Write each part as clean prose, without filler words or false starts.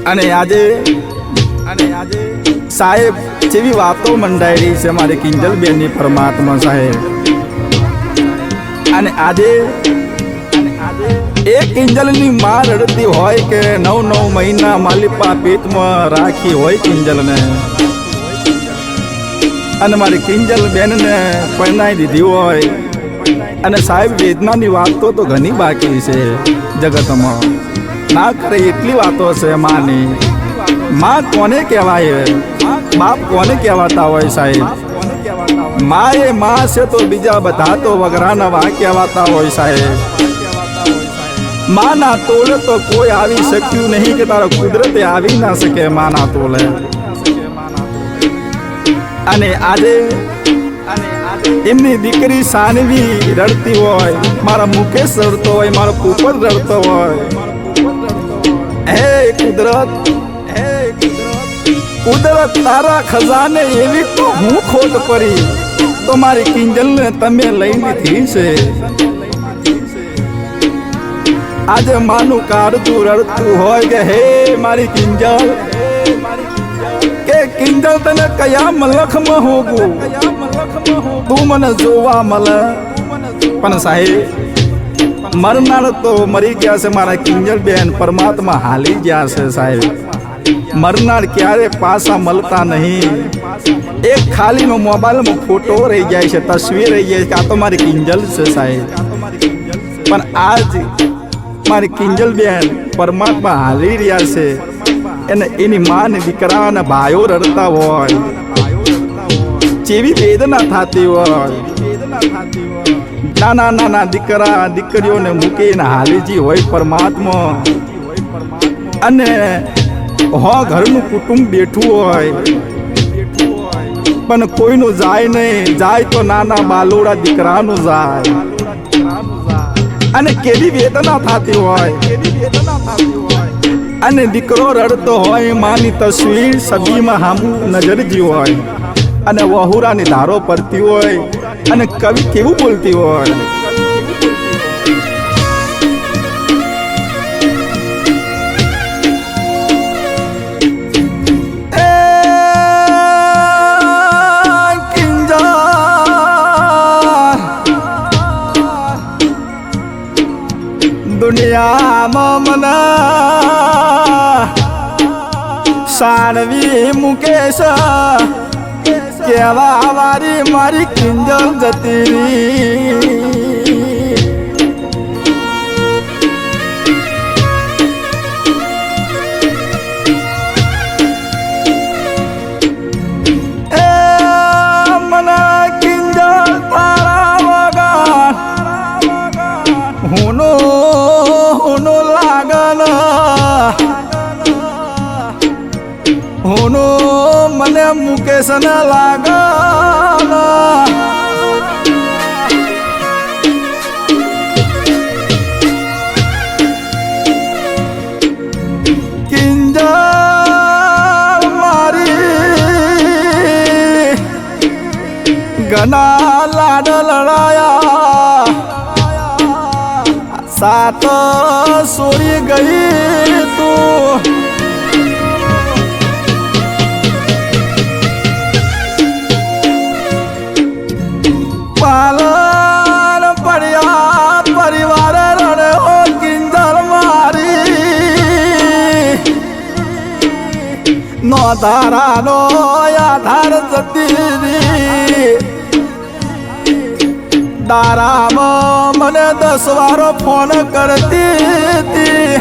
અને આજે સાહેબ જેવી વાતો મંડાયેલી છે મારી કિંજલબેનની પરમાત્મા સાહેબ. અને આજે એક કિંજલની માં રડતી હોય કે 9 મહિના માલિપા પેટમાં રાખી હોય કિંજલને, અને મારી કિંજલ બેનને પરણાઈ દીધી હોય. અને સાહેબ વેદનાની વાતો તો ઘણી બાકી છે જગતમાં, ના કરે એટલી વાતો છે માની. માં કોને કહેવાય, બાપ કોને કહેવાતા હોય સાહેબ? માં એ માં છે તો બીજા બધા તો વગરાના વા કહેવાતા હોય સાહેબ. માના તોલે તો કોઈ આવી શક્યું નહીં કે તારો કુદરતે આવી ના શકે માના તોલે. અને આજે એમની દીકરી સાનવી રડતી હોય, મારા મુકેશ રડતો હોય, મારો કુપર રડતો હોય. હે કુદરત, કુદરત તારા ખજાને એવી તો હું ખોટ પડી તો મારી કિંજલને તમે લઈ લીધી છે. આજે માનું કાઢતું રડતું હોય કે હે મારી કિંજલ, કે કિંજલ તને કયા મલખમાં હોગું તું મને જોવા મળે. પણ સાહેબ મરનાર તો મરી ગયા છે મારા કિંજલ બેન, પરમાત્મા હાલી ગયા છે સાહેબ. મરનાર ક્યારે પાછા મળતા નહીં. એક ખાલીનો મોબાઈલમાં ફોટો રહી જાય છે, તસવીર રહી જાય છે, આ તો મારી કિંજલ છે સાહેબ. પણ આજ મારી કિંજલ બેન પરમાત્મા હાલી રહ્યા છે. અને એની માને દીકરા અને ભાઈઓ રડતા હોય, જેવી વેદના થતી હોય. નાના દીકરા દીકરીઓને મૂકીને હાલીજી હોય પરમાત્મા. અને ઘરનું કુટુંબ બેઠું હોય પણ કોઈનું જાય નહીં, જાય તો નાના બાલોડા દીકરાનું જાય. અને કેવી વેદના થતી હોય. અને દીકરો રડતો હોય, માની તસવીર સદીમાં હામું નજરજી હોય, અને વહુરાની ધારો પડતી હોય, અને કવિ કેવું બોલતી હોય. દુનિયામાં મને સાનવી મુકેશ કેવા વારી મારી કિંજલ જતી રહી. એ મને કિંજલ તારા વગર હુનો લાગન, હુનો મને મુકેશ ન લાગન. કિંજલ મારી ઘણા લાડ લડાયા, સાત સોરી ગઈ તું. પાલન પડ્યા પરિવાર રડ્યો કિંજલ મારી. નો ધારાનો આધાર જતી રહી. તારામાં મને 10 વારો ફોન કરતી હતી.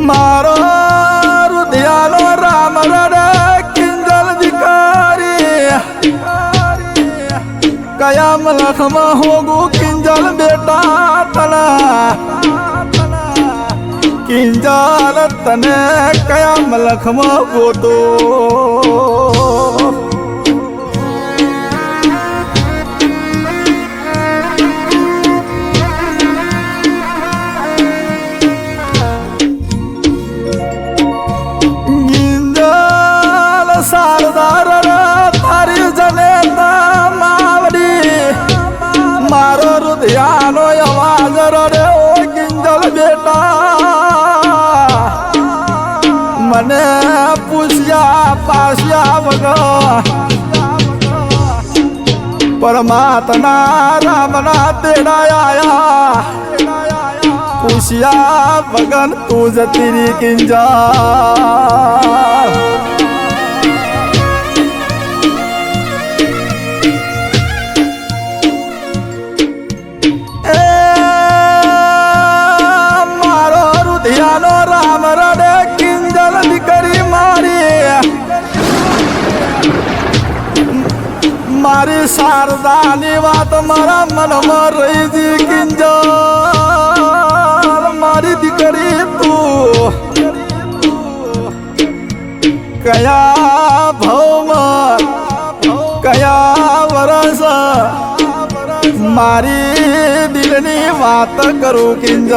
મારો રુધિયાનો રામ રડે કિંજલ દીકરી, કયા મલખમાં હોગું કિંજલ બેટા તના. કિંજલ તને કયા મલખમાં ગોતો. કિંજલ સારદાર તારી જને મને પૂછ્યા પાસ્યા વગર પરમાત્મા રામના તેડા આયા પૂછ્યા વગર તું જતી રી કિંજલ મારી શારદાની વાત મારા મનમાં રહી જી કિંજલ મારી દીકરી તું કયા ભાવમાં કયા વરસ મારી દિલની વાત કરું કિંજલ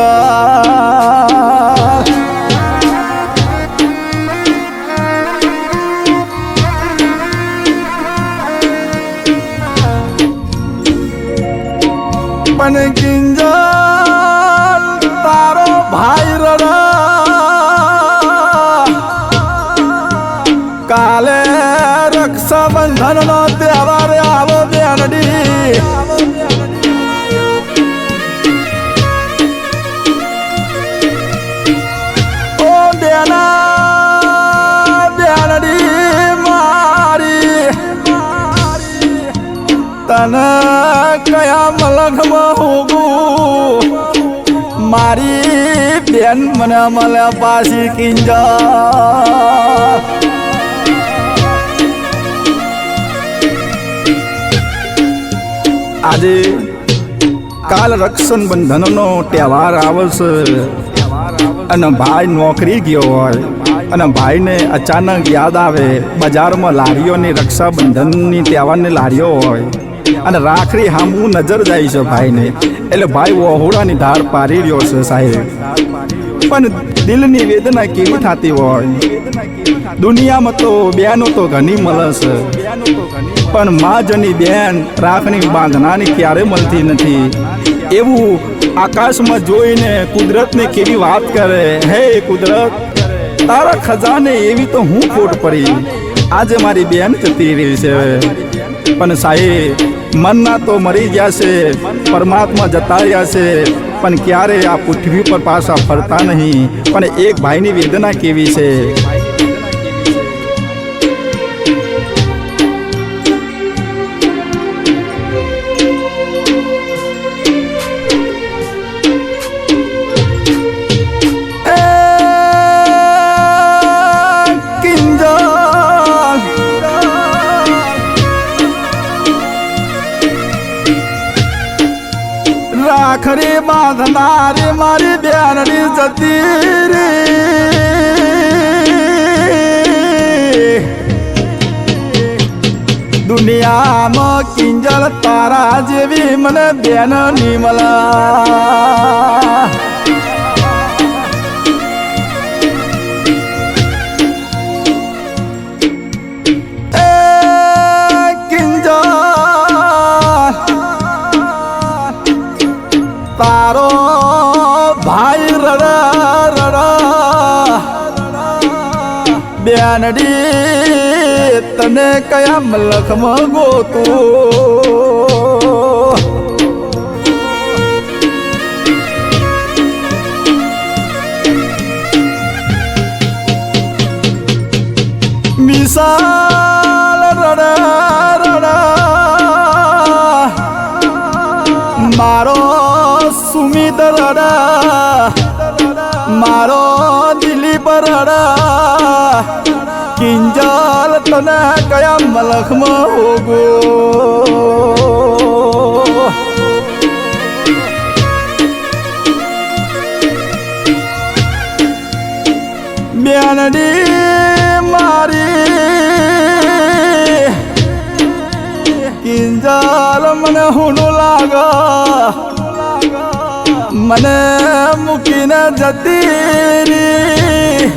પણ કિંજલ તારો ભાઈ રડા કાલે રક્ષાબંધન નો તહેવાર આવો બેનડી ઓ બેનડી મારી તને કયા મલખમાં હોગું મારી બેન મને મળ્યા પાછી કિંજલ આજે કાલ રક્ષાબંધનનો તહેવાર આવશે અને ભાઈ નોકરી ગયો હોય અને ભાઈને અચાનક યાદ આવે બજારમાં લારીઓની રક્ષાબંધનની તહેવારની લારીઓ હોય અને રાખડી હામું નજર જાય છે ભાઈને એટલે ભાઈ વહોડાની ધાર પાડી રહ્યો છે સાહેબ પણ દિલની વેદના કેવી થતી હોય દુનિયામાં તો બેનો તો ઘણી મળે છે પણ મા જની બેન રાખડી બાંધનાની ક્યારે મળતી નથી એવું આકાશમાં જોઈને કુદરતને કેવી વાત કરે હે કુદરત તારા ખજાને એવી તો હું ખોટ પડી આજે મારી બેન જતી રહી છે પણ સાહેબ મનના તો મરી ગયા છે પરમાત્મા જતા રહ્યા છે પણ ક્યારે આ પૃથ્વી પર પાછા ફરતા નહીં પણ એક ભાઈની વેદના કેવી છે રાખડી બાંધનારી મારી બેનડી જતી રે દુનિયામાં કિંજલ તારા જેવી મને બેન ની મળા તારો ભાઈ રડા રડા બેનડી તને કયા મલખમાં ગોતું મિસાલ રડા રડા મારો સુમિત રડા મારો દિલીપ રડા કિંજલ તને કયા મલખમાં હોગો બેનડી મારી કિંજલ મને હુનું લાગા મને મૂકીને જતી રી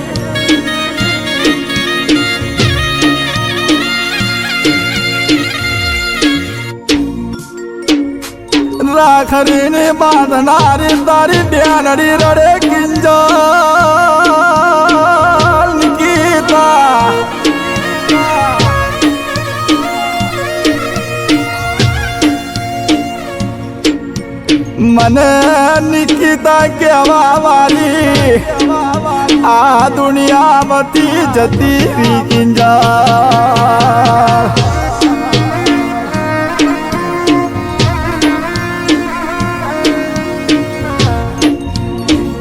રાખડીને બાંધનારી તારી બેનડી રડે કિંજલ મને નિકિતા કહેવા વાળી આ દુનિયામાંથી જતી રી કિંજલ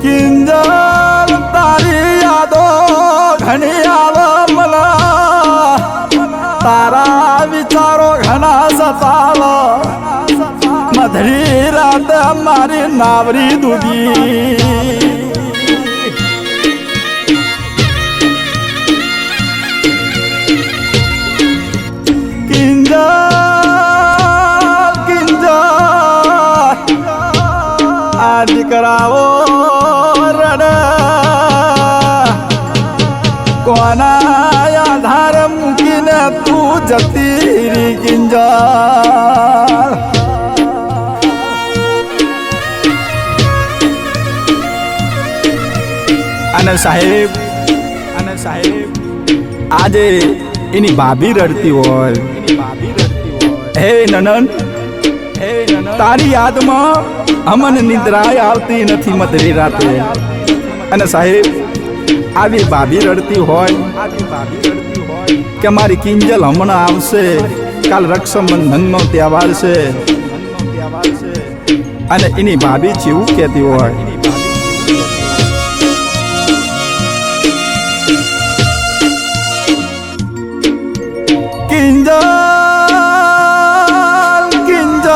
કિંજલ તારી યાદો ઘણી આવે મને તારા વિચારો ઘણા સતાવો મધરી રાત મારી નાવરી દૂધી કિંજલ કિંજલ આ દીકરાઓ રડ કોના આધાર મૂકીને તું જતી રી કિંજલ અને સાહેબ આજે એની ભાભી રડતી હોય હે નનન તારી યાદમાં અમને નિદ્રાય આવતી નથી મધરી રાતે અને સાહેબ આવી ભાભી રડતી હોય કે મારી કિંજલ હમણાં આવશે કાલ રક્ષાબંધનનો તહેવાર છે અને એની ભાભી જેવું કહેતી હોય કિંજલ કિંજલ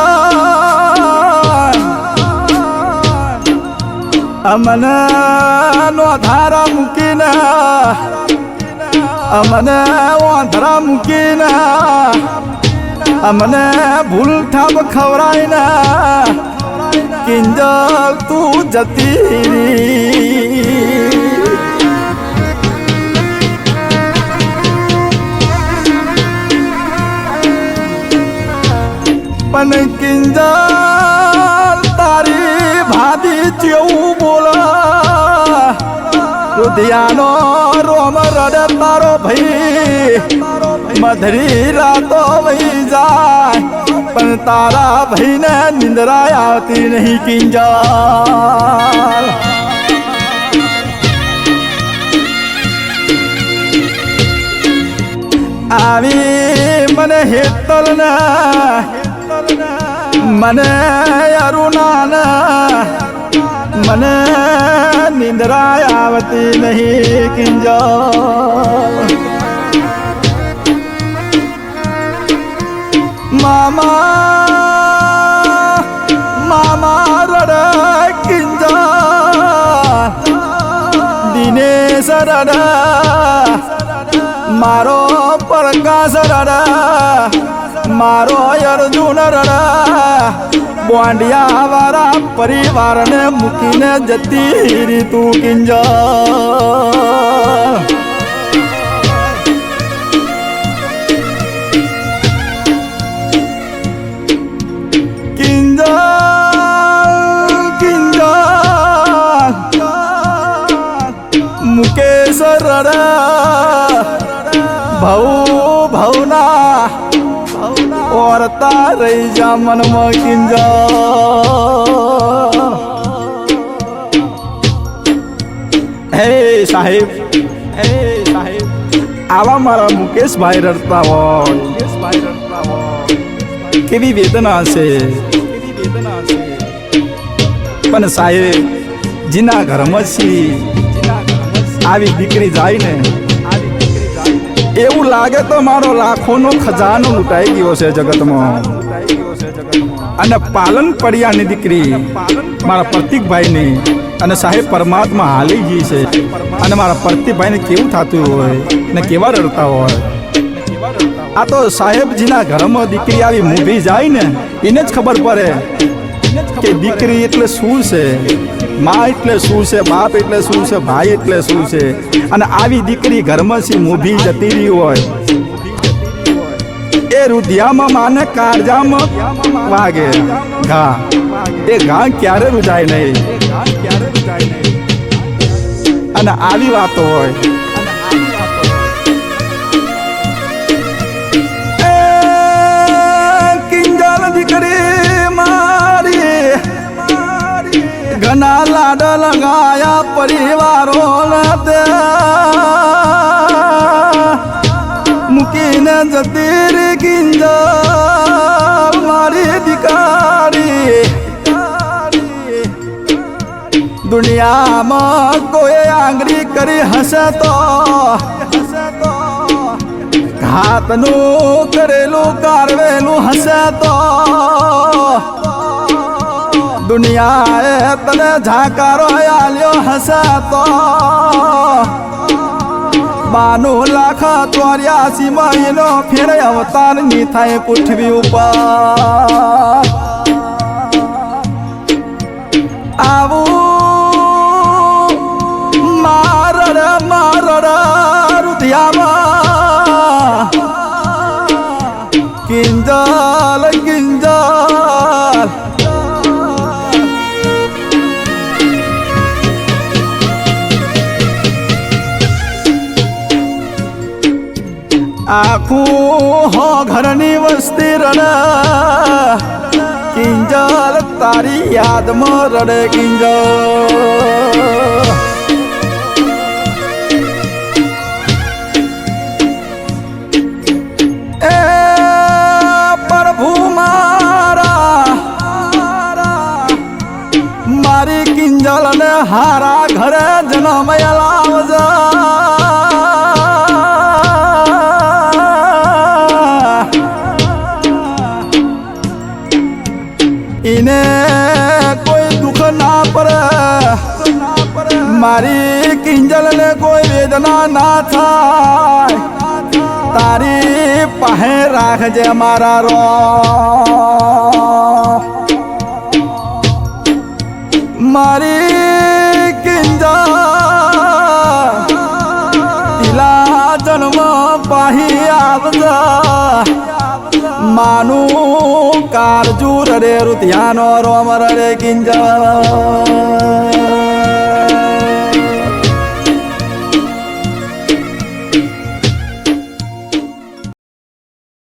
અમને નો ધારા મૂકીને અમને વાંધરા મૂકીને અમને ભૂલ ઠાપ ખવડાઈને કિંજલ તું જતી પણ કિંજલ તારી ભાભી જેવું બોલા રુધિયાનો રોમ રડે તારો ભાઈ મધરી રાતો વહી જાય પણ તારા ભાઈને નિંદ્રાય આવતી નહીં કિંજલ આવી મને હેતલના મને અરુણાના મને નિંદ્રાય આવતી નહીં કિંજલ મામા રડે કિંજલ દિનેશ રડે મારો પ્રકાશ રડે મારો અર્જુન રડા બોંડિયા વાળા પરિવારને મૂકીને જતી રી તું કિંજલ કિંજલ કિંજલ મુકેશ રડા ભવના ઓરતા રહી જા મનમાં કિંજલ હે સાહેબ આવા મારા મુકેશભાઈ રડતા હોય કેવી વેદના હશે પણ સાહેબ જીના ઘરમાં છી આવી દીકરી જાય ને એવું લાગે તો મારો લાખોનો ખજાનો લૂંટાઈ ગયો છે જગતમાં અને પાલન પડિયાની દીકરી મારા પ્રતિકભાઈની અને સાહેબ પરમાત્મા હાલી ગઈ છે અને મારા પ્રતિકભાઈને કેવું થતું હોય ને કેવા રડતા હોય આ તો સાહેબજીના ઘરમાં દીકરી આવી મૂવી જાય ને એને જ ખબર પડે કે દીકરી એટલે શું છે માં એટલે શું છે બાપ એટલે શું છે ભાઈ એટલે શું છે અને આવી દીકરી ઘરમાં સી મૂવી જતી રહી હોય એ રુધિયામાં માને કાળજામાં વાગે ઘા એ ઘા ક્યારે રૂજાય નહીં અને આવી વાતો હોય દુનિયામાં કોઈ આંગળી કરી હશે તો ઘાતનું કરેલું કારવેલું હશે તો દુનિયાએ તને ઝાકારો આલ્યો હશે તો 92 લાખ 84 મહિનો ફેર અવતાર ની થાય પૃથ્વી ઉપર આવું મારડ રુધિયામાં કિંજલ કિંજલ આખું હો ઘરની વસ્તી રડે કિંજલ તારી યાદમાં રડે કિંજલ એ પ્રભુ મારી કિંજલ ને હારા ઘરે જન્મ લાવજો ઇને કોઈ દુઃખ ના પડે મારી કિંજલ ને કોઈ વેદના ના થાય તારી પાસે રાખજે મારા રો મારી કિંજલ તિલા જન્મ પાહી આવજા માનું કારજુ રડે રુધિયાનો રોમ રડે કિંજલ